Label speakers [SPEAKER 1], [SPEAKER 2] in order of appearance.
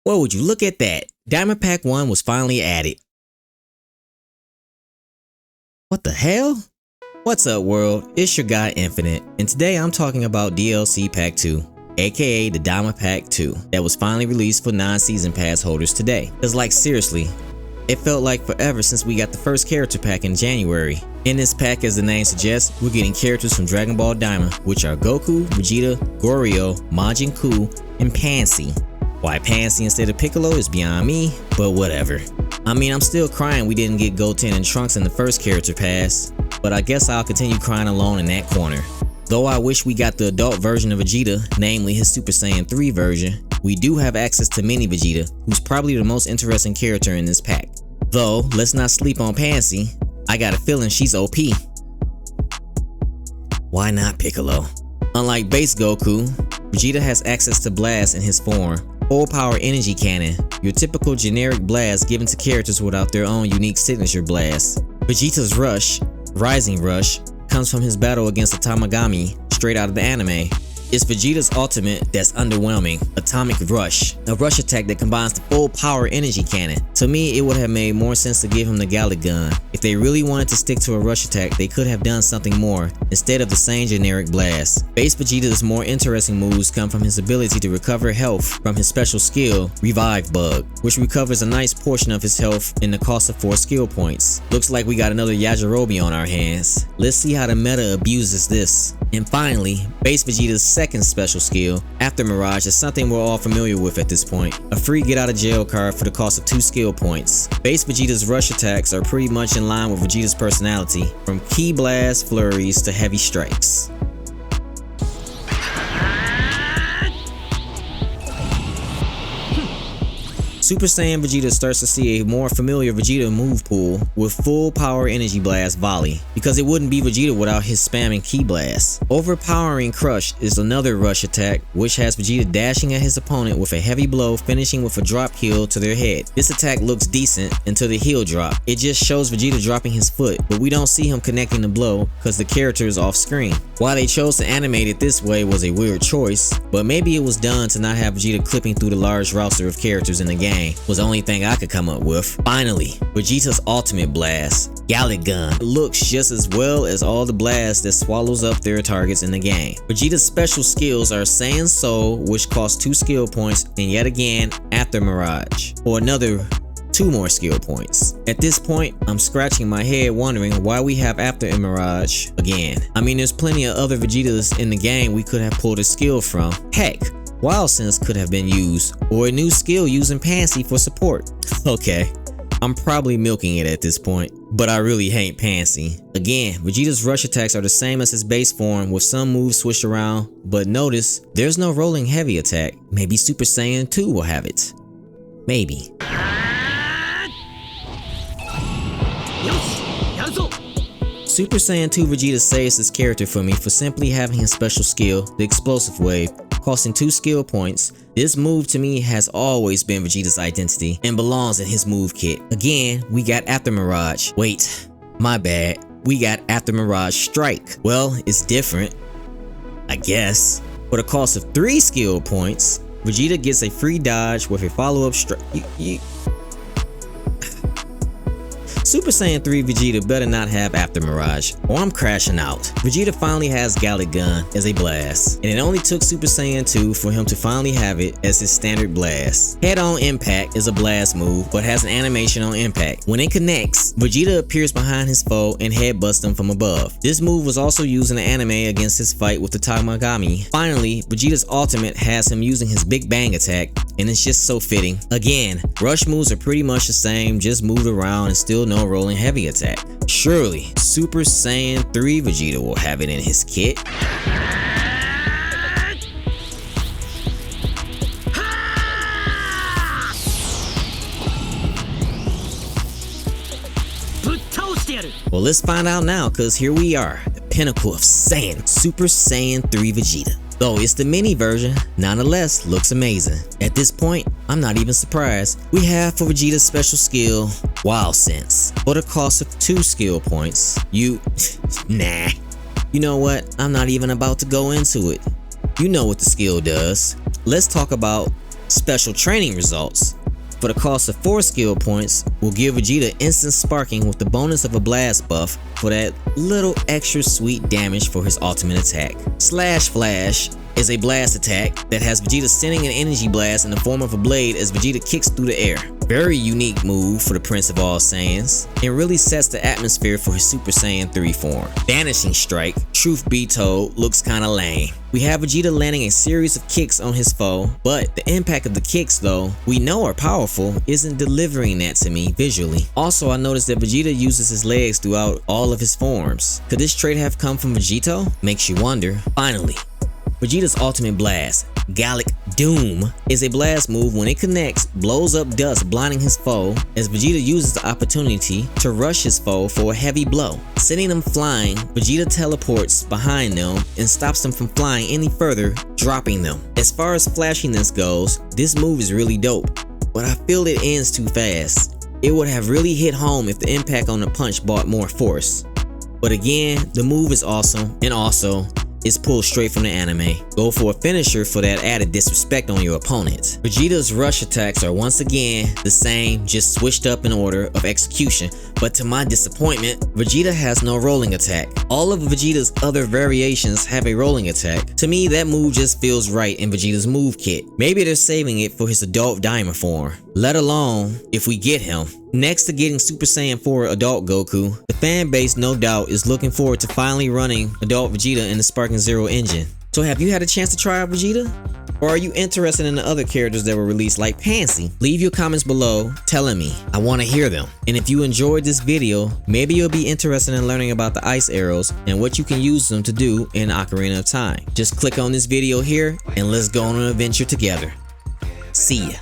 [SPEAKER 1] Whoa, would you look at that? Diamond Pack 1 was finally added. What the hell? What's up world, it's your guy Infinite, and today I'm talking about DLC Pack 2, aka the Diamond Pack 2, that was finally released for non-season pass holders today. Cause like seriously, it felt like forever since we got the first character pack in January. In this pack, as the name suggests, we're getting characters from Dragon Ball Diamond, which are Goku, Vegeta, Goryo, Majin Buu, and Pansy. Why Pansy instead of Piccolo is beyond me, but whatever. I mean, I'm still crying we didn't get Goten and Trunks in the first character pass, but I guess I'll continue crying alone in that corner. Though I wish we got the adult version of Vegeta, namely his Super Saiyan 3 version, we do have access to Mini Vegeta, who's probably the most interesting character in this pack. Though, let's not sleep on Pansy, I got a feeling she's OP. Why not Piccolo? Unlike base Goku, Vegeta has access to Blast in his form, Full Power Energy Cannon, your typical generic blast given to characters without their own unique signature blast. Vegeta's Rush, Rising Rush, comes from his battle against the Tamagami straight out of the anime. It's Vegeta's ultimate that's underwhelming, Atomic Rush, a rush attack that combines the Full Power Energy Cannon. To me, it would have made more sense to give him the Gallic Gun. If they really wanted to stick to a rush attack, they could have done something more, instead of the same generic blast. Base Vegeta's more interesting moves come from his ability to recover health from his special skill, Revive Bug, which recovers a nice portion of his health in the cost of 4 skill points. Looks like we got another Yajirobe on our hands. Let's see how the meta abuses this. And finally, Base Vegeta's second special skill, After Mirage, is something we're all familiar with at this point. A free get out of jail card for the cost of 2 skill points. Base Vegeta's rush attacks are pretty much in line with Vegeta's personality, from key blast flurries to heavy strikes. Super Saiyan Vegeta starts to see a more familiar Vegeta move pool with Full Power Energy Blast Volley, because it wouldn't be Vegeta without his spamming Ki Blast. Overpowering Crush is another rush attack which has Vegeta dashing at his opponent with a heavy blow, finishing with a drop heel to their head. This attack looks decent until the heel drop. It just shows Vegeta dropping his foot, but we don't see him connecting the blow because the character is off screen. Why they chose to animate it this way was a weird choice, but maybe it was done to not have Vegeta clipping through the large roster of characters in the game. Was the only thing I could come up with. Finally, Vegeta's ultimate blast, Gallic Gun, looks just as well as all the blasts that swallows up their targets in the game. Vegeta's special skills are Saiyan Soul, which costs 2 skill points, and yet again After Mirage, or another 2 more skill points. At this point, I'm scratching my head wondering why we have After Mirage again. I mean, there's plenty of other Vegetas in the game we could have pulled a skill from. Heck, Wild Sense could have been used, or a new skill using Pansy for support. Okay, I'm probably milking it at this point, but I really hate Pansy. Again, Vegeta's rush attacks are the same as his base form with some moves switched around, but notice there's no rolling heavy attack. Maybe Super Saiyan 2 will have it. Maybe. Super Saiyan 2 Vegeta saves this character for me for simply having his special skill, the Explosive Wave, costing 2 skill points. This move to me has always been Vegeta's identity and belongs in his move kit. Again, we got After Mirage. Wait, my bad. We got After Mirage Strike. Well, it's different, I guess. For the cost of 3 skill points, Vegeta gets a free dodge with a follow-up strike. Super Saiyan 3 Vegeta better not have After Mirage, or I'm crashing out. Vegeta finally has Gallic Gun as a blast, and it only took Super Saiyan 2 for him to finally have it as his standard blast. Head-on Impact is a blast move, but has an animation on impact. When it connects, Vegeta appears behind his foe and headbutts them from above. This move was also used in the anime against his fight with the Tamagami. Finally, Vegeta's ultimate has him using his Big Bang attack, and it's just so fitting. Again, rush moves are pretty much the same, just moved around and still no rolling heavy attack. Surely, Super Saiyan 3 Vegeta will have it in his kit. Well, let's find out now, cause here we are, the pinnacle of Saiyan, Super Saiyan 3 Vegeta. Though it's the mini version, nonetheless looks amazing. At this point, I'm not even surprised. We have for Vegeta's special skill, Wild Sense. For the cost of 2 skill points, nah. You know what? I'm not even about to go into it. You know what the skill does. Let's talk about Special training results. For the cost of 4 skill points, will give Vegeta instant sparking with the bonus of a blast buff for that little extra sweet damage for his ultimate attack. Slash Flash is a blast attack that has Vegeta sending an energy blast in the form of a blade as Vegeta kicks through the air. Very unique move for the Prince of All Saiyans, and really sets the atmosphere for his Super Saiyan 3 form. Vanishing Strike, truth be told, looks kinda lame. We have Vegeta landing a series of kicks on his foe, but the impact of the kicks, though we know are powerful, isn't delivering that to me visually. Also, I noticed that Vegeta uses his legs throughout all of his forms. Could this trait have come from Vegito? Makes you wonder. Finally, Vegeta's ultimate blast, Gallic Doom, is a blast move when it connects, blows up dust blinding his foe as Vegeta uses the opportunity to rush his foe for a heavy blow. Sending them flying, Vegeta teleports behind them and stops them from flying any further, dropping them. As far as flashiness goes, this move is really dope, but I feel it ends too fast. It would have really hit home if the impact on the punch brought more force. But again, the move is awesome, and also, it's pulled straight from the anime. Go for a finisher for that added disrespect on your opponent. Vegeta's rush attacks are once again the same, just switched up in order of execution, but to my disappointment, Vegeta has no rolling attack. All of Vegeta's other variations have a rolling attack. To me, that move just feels right in Vegeta's move kit. Maybe they're saving it for his adult Diamond form, let alone if we get him. Next to getting Super Saiyan 4 Adult Goku, the fan base no doubt is looking forward to finally running Adult Vegeta in the Sparking Zero engine. So have you had a chance to try out Vegeta? Or are you interested in the other characters that were released like Pansy? Leave your comments below telling me. I want to hear them. And if you enjoyed this video, maybe you'll be interested in learning about the ice arrows and what you can use them to do in Ocarina of Time. Just click on this video here and let's go on an adventure together. See ya.